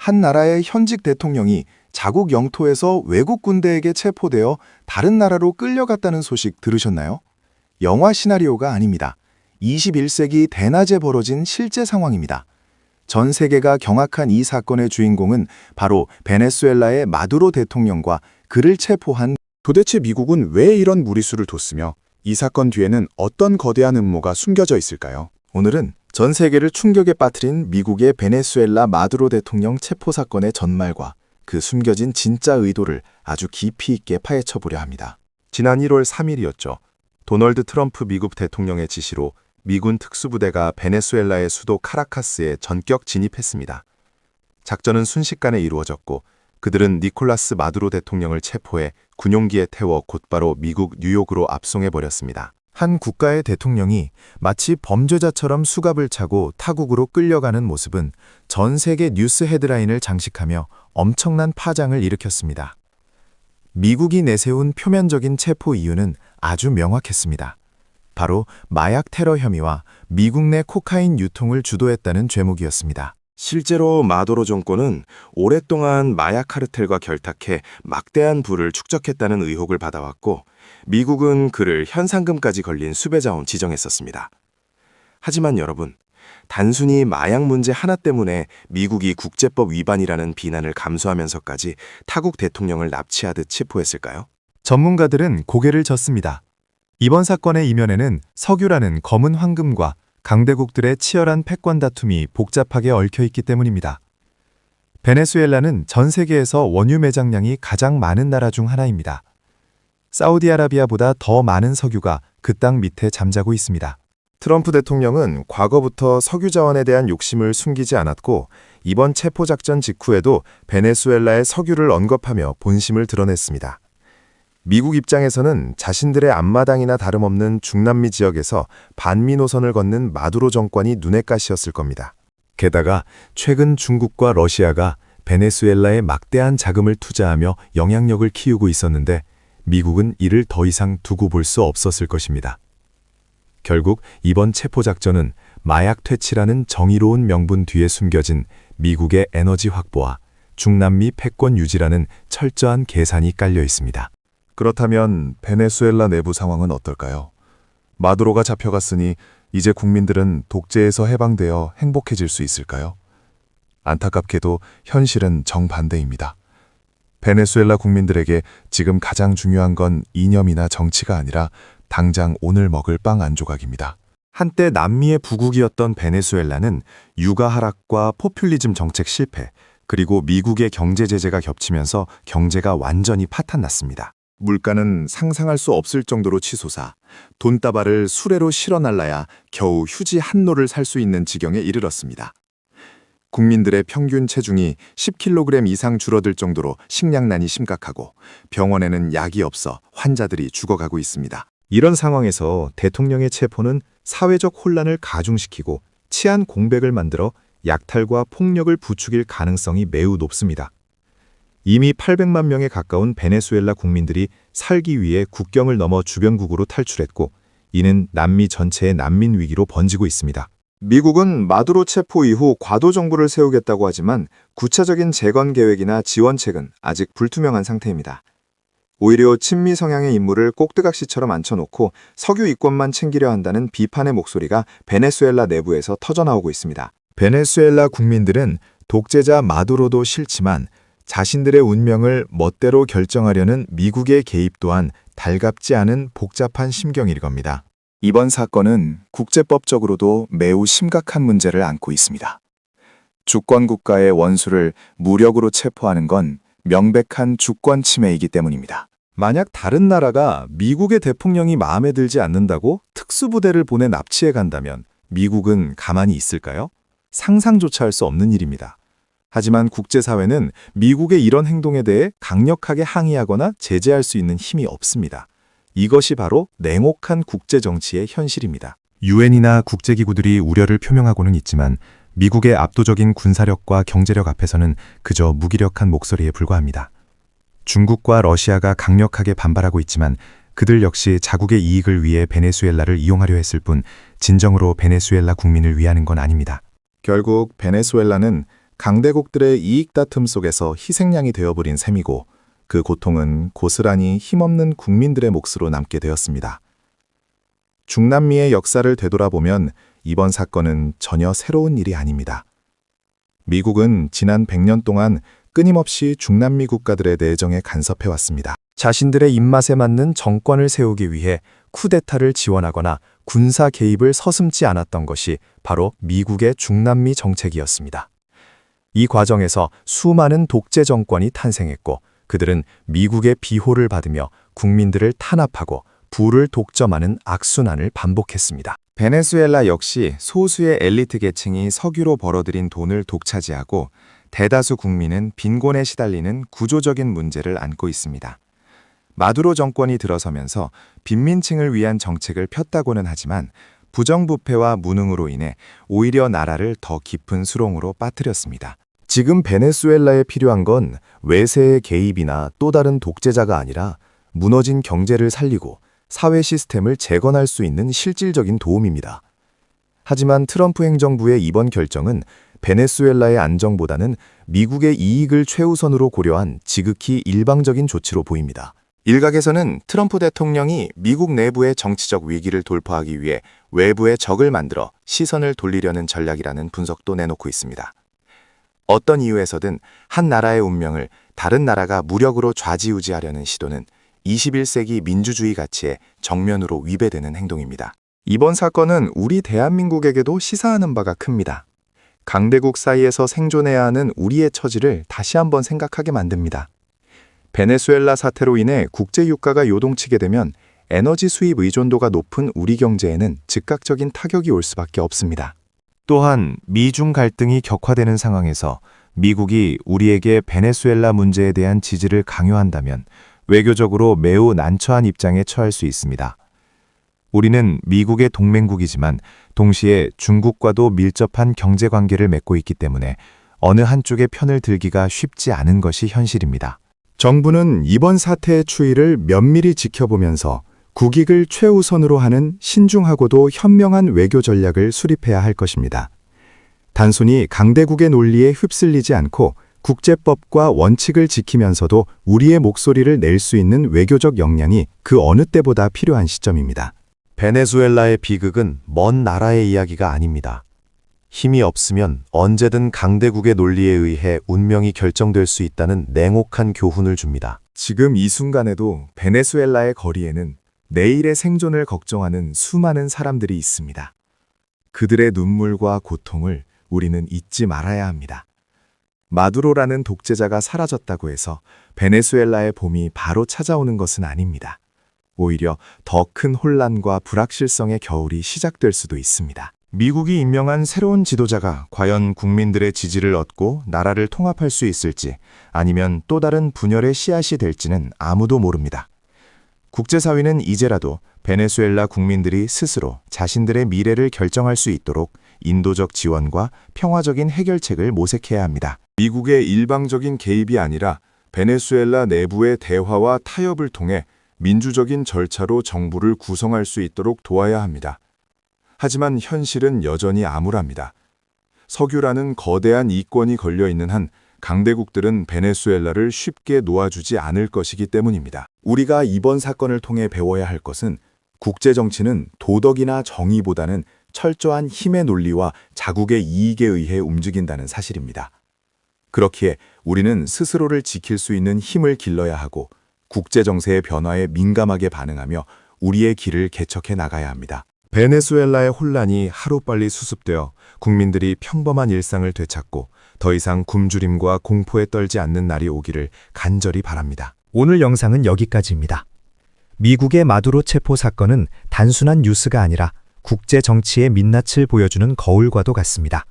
한 나라의 현직 대통령이 자국 영토에서 외국 군대에게 체포되어 다른 나라로 끌려갔다는 소식 들으셨나요? 영화 시나리오가 아닙니다. 21세기 대낮에 벌어진 실제 상황입니다. 전 세계가 경악한 이 사건의 주인공은 바로 베네수엘라의 마두로 대통령과 그를 체포한. 도대체 미국은 왜 이런 무리수를 뒀으며 이 사건 뒤에는 어떤 거대한 음모가 숨겨져 있을까요? 오늘은 전 세계를 충격에 빠뜨린 미국의 베네수엘라 마두로 대통령 체포 사건의 전말과 그 숨겨진 진짜 의도를 아주 깊이 있게 파헤쳐 보려 합니다. 지난 1월 3일이었죠. 도널드 트럼프 미국 대통령의 지시로 미군 특수부대가 베네수엘라의 수도 카라카스에 전격 진입했습니다. 작전은 순식간에 이루어졌고 그들은 니콜라스 마두로 대통령을 체포해 군용기에 태워 곧바로 미국 뉴욕으로 압송해버렸습니다. 한 국가의 대통령이 마치 범죄자처럼 수갑을 차고 타국으로 끌려가는 모습은 전 세계 뉴스 헤드라인을 장식하며 엄청난 파장을 일으켰습니다. 미국이 내세운 표면적인 체포 이유는 아주 명확했습니다. 바로 마약 테러 혐의와 미국 내 코카인 유통을 주도했다는 죄목이었습니다. 실제로 마두로 정권은 오랫동안 마약 카르텔과 결탁해 막대한 부를 축적했다는 의혹을 받아왔고 미국은 그를 현상금까지 걸린 수배자원 지정했었습니다. 하지만 여러분, 단순히 마약 문제 하나 때문에 미국이 국제법 위반이라는 비난을 감수하면서까지 타국 대통령을 납치하듯 체포했을까요? 전문가들은 고개를 젓습니다. 이번 사건의 이면에는 석유라는 검은 황금과 강대국들의 치열한 패권 다툼이 복잡하게 얽혀있기 때문입니다. 베네수엘라는 전 세계에서 원유 매장량이 가장 많은 나라 중 하나입니다. 사우디아라비아보다 더 많은 석유가 그 땅 밑에 잠자고 있습니다. 트럼프 대통령은 과거부터 석유 자원에 대한 욕심을 숨기지 않았고 이번 체포 작전 직후에도 베네수엘라의 석유를 언급하며 본심을 드러냈습니다. 미국 입장에서는 자신들의 앞마당이나 다름없는 중남미 지역에서 반미 노선을 걷는 마두로 정권이 눈에 가시였을 겁니다. 게다가 최근 중국과 러시아가 베네수엘라에 막대한 자금을 투자하며 영향력을 키우고 있었는데 미국은 이를 더 이상 두고 볼 수 없었을 것입니다. 결국 이번 체포 작전은 마약 퇴치라는 정의로운 명분 뒤에 숨겨진 미국의 에너지 확보와 중남미 패권 유지라는 철저한 계산이 깔려 있습니다. 그렇다면 베네수엘라 내부 상황은 어떨까요? 마두로가 잡혀갔으니 이제 국민들은 독재에서 해방되어 행복해질 수 있을까요? 안타깝게도 현실은 정반대입니다. 베네수엘라 국민들에게 지금 가장 중요한 건 이념이나 정치가 아니라 당장 오늘 먹을 빵 한 조각입니다. 한때 남미의 부국이었던 베네수엘라는 유가 하락과 포퓰리즘 정책 실패, 그리고 미국의 경제 제재가 겹치면서 경제가 완전히 파탄났습니다. 물가는 상상할 수 없을 정도로 치솟아 돈다발을 수레로 실어 날라야 겨우 휴지 한 노를 살 수 있는 지경에 이르렀습니다. 국민들의 평균 체중이 10kg 이상 줄어들 정도로 식량난이 심각하고 병원에는 약이 없어 환자들이 죽어가고 있습니다. 이런 상황에서 대통령의 체포는 사회적 혼란을 가중시키고 치안 공백을 만들어 약탈과 폭력을 부추길 가능성이 매우 높습니다. 이미 800만 명에 가까운 베네수엘라 국민들이 살기 위해 국경을 넘어 주변국으로 탈출했고 이는 남미 전체의 난민 위기로 번지고 있습니다. 미국은 마두로 체포 이후 과도 정부를 세우겠다고 하지만 구체적인 재건 계획이나 지원책은 아직 불투명한 상태입니다. 오히려 친미 성향의 인물을 꼭두각시처럼 앉혀놓고 석유 이권만 챙기려 한다는 비판의 목소리가 베네수엘라 내부에서 터져나오고 있습니다. 베네수엘라 국민들은 독재자 마두로도 싫지만 자신들의 운명을 멋대로 결정하려는 미국의 개입 또한 달갑지 않은 복잡한 심경일 겁니다. 이번 사건은 국제법적으로도 매우 심각한 문제를 안고 있습니다. 주권국가의 원수를 무력으로 체포하는 건 명백한 주권 침해이기 때문입니다. 만약 다른 나라가 미국의 대통령이 마음에 들지 않는다고 특수부대를 보내 납치해 간다면 미국은 가만히 있을까요? 상상조차 할 수 없는 일입니다. 하지만 국제사회는 미국의 이런 행동에 대해 강력하게 항의하거나 제재할 수 있는 힘이 없습니다. 이것이 바로 냉혹한 국제정치의 현실입니다. 유엔이나 국제기구들이 우려를 표명하고는 있지만 미국의 압도적인 군사력과 경제력 앞에서는 그저 무기력한 목소리에 불과합니다. 중국과 러시아가 강력하게 반발하고 있지만 그들 역시 자국의 이익을 위해 베네수엘라를 이용하려 했을 뿐 진정으로 베네수엘라 국민을 위하는 건 아닙니다. 결국 베네수엘라는 강대국들의 이익 다툼 속에서 희생양이 되어버린 셈이고 그 고통은 고스란히 힘없는 국민들의 몫으로 남게 되었습니다. 중남미의 역사를 되돌아보면 이번 사건은 전혀 새로운 일이 아닙니다. 미국은 지난 100년 동안 끊임없이 중남미 국가들의 내정에 간섭해왔습니다. 자신들의 입맛에 맞는 정권을 세우기 위해 쿠데타를 지원하거나 군사 개입을 서슴지 않았던 것이 바로 미국의 중남미 정책이었습니다. 이 과정에서 수많은 독재 정권이 탄생했고 그들은 미국의 비호를 받으며 국민들을 탄압하고 부를 독점하는 악순환을 반복했습니다. 베네수엘라 역시 소수의 엘리트 계층이 석유로 벌어들인 돈을 독차지하고 대다수 국민은 빈곤에 시달리는 구조적인 문제를 안고 있습니다. 마두로 정권이 들어서면서 빈민층을 위한 정책을 폈다고는 하지만 부정부패와 무능으로 인해 오히려 나라를 더 깊은 수렁으로 빠뜨렸습니다. 지금 베네수엘라에 필요한 건 외세의 개입이나 또 다른 독재자가 아니라 무너진 경제를 살리고 사회 시스템을 재건할 수 있는 실질적인 도움입니다. 하지만 트럼프 행정부의 이번 결정은 베네수엘라의 안정보다는 미국의 이익을 최우선으로 고려한 지극히 일방적인 조치로 보입니다. 일각에서는 트럼프 대통령이 미국 내부의 정치적 위기를 돌파하기 위해 외부의 적을 만들어 시선을 돌리려는 전략이라는 분석도 내놓고 있습니다. 어떤 이유에서든 한 나라의 운명을 다른 나라가 무력으로 좌지우지하려는 시도는 21세기 민주주의 가치에 정면으로 위배되는 행동입니다. 이번 사건은 우리 대한민국에게도 시사하는 바가 큽니다. 강대국 사이에서 생존해야 하는 우리의 처지를 다시 한번 생각하게 만듭니다. 베네수엘라 사태로 인해 국제 유가가 요동치게 되면 에너지 수입 의존도가 높은 우리 경제에는 즉각적인 타격이 올 수밖에 없습니다. 또한 미중 갈등이 격화되는 상황에서 미국이 우리에게 베네수엘라 문제에 대한 지지를 강요한다면 외교적으로 매우 난처한 입장에 처할 수 있습니다. 우리는 미국의 동맹국이지만 동시에 중국과도 밀접한 경제관계를 맺고 있기 때문에 어느 한쪽의 편을 들기가 쉽지 않은 것이 현실입니다. 정부는 이번 사태의 추이를 면밀히 지켜보면서 국익을 최우선으로 하는 신중하고도 현명한 외교 전략을 수립해야 할 것입니다. 단순히 강대국의 논리에 휩쓸리지 않고 국제법과 원칙을 지키면서도 우리의 목소리를 낼 수 있는 외교적 역량이 그 어느 때보다 필요한 시점입니다. 베네수엘라의 비극은 먼 나라의 이야기가 아닙니다. 힘이 없으면 언제든 강대국의 논리에 의해 운명이 결정될 수 있다는 냉혹한 교훈을 줍니다. 지금 이 순간에도 베네수엘라의 거리에는 내일의 생존을 걱정하는 수많은 사람들이 있습니다. 그들의 눈물과 고통을 우리는 잊지 말아야 합니다. 마두로라는 독재자가 사라졌다고 해서 베네수엘라의 봄이 바로 찾아오는 것은 아닙니다. 오히려 더 큰 혼란과 불확실성의 겨울이 시작될 수도 있습니다. 미국이 임명한 새로운 지도자가 과연 국민들의 지지를 얻고 나라를 통합할 수 있을지 아니면 또 다른 분열의 씨앗이 될지는 아무도 모릅니다. 국제사회는 이제라도 베네수엘라 국민들이 스스로 자신들의 미래를 결정할 수 있도록 인도적 지원과 평화적인 해결책을 모색해야 합니다. 미국의 일방적인 개입이 아니라 베네수엘라 내부의 대화와 타협을 통해 민주적인 절차로 정부를 구성할 수 있도록 도와야 합니다. 하지만 현실은 여전히 암울합니다. 석유라는 거대한 이권이 걸려있는 한 강대국들은 베네수엘라를 쉽게 놓아주지 않을 것이기 때문입니다. 우리가 이번 사건을 통해 배워야 할 것은 국제정치는 도덕이나 정의보다는 철저한 힘의 논리와 자국의 이익에 의해 움직인다는 사실입니다. 그렇기에 우리는 스스로를 지킬 수 있는 힘을 길러야 하고 국제정세의 변화에 민감하게 반응하며 우리의 길을 개척해 나가야 합니다. 베네수엘라의 혼란이 하루빨리 수습되어 국민들이 평범한 일상을 되찾고 더 이상 굶주림과 공포에 떨지 않는 날이 오기를 간절히 바랍니다. 오늘 영상은 여기까지입니다. 미국의 마두로 체포 사건은 단순한 뉴스가 아니라 국제 정치의 민낯을 보여주는 거울과도 같습니다.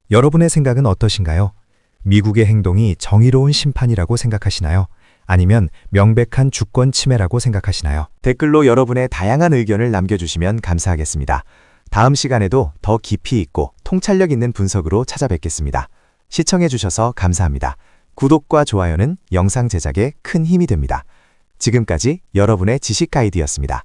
여러분의 생각은 어떠신가요? 미국의 행동이 정의로운 심판이라고 생각하시나요? 아니면 명백한 주권 침해라고 생각하시나요? 댓글로 여러분의 다양한 의견을 남겨주시면 감사하겠습니다. 다음 시간에도 더 깊이 있고 통찰력 있는 분석으로 찾아뵙겠습니다. 시청해주셔서 감사합니다. 구독과 좋아요는 영상 제작에 큰 힘이 됩니다. 지금까지 여러분의 지식 가이드였습니다.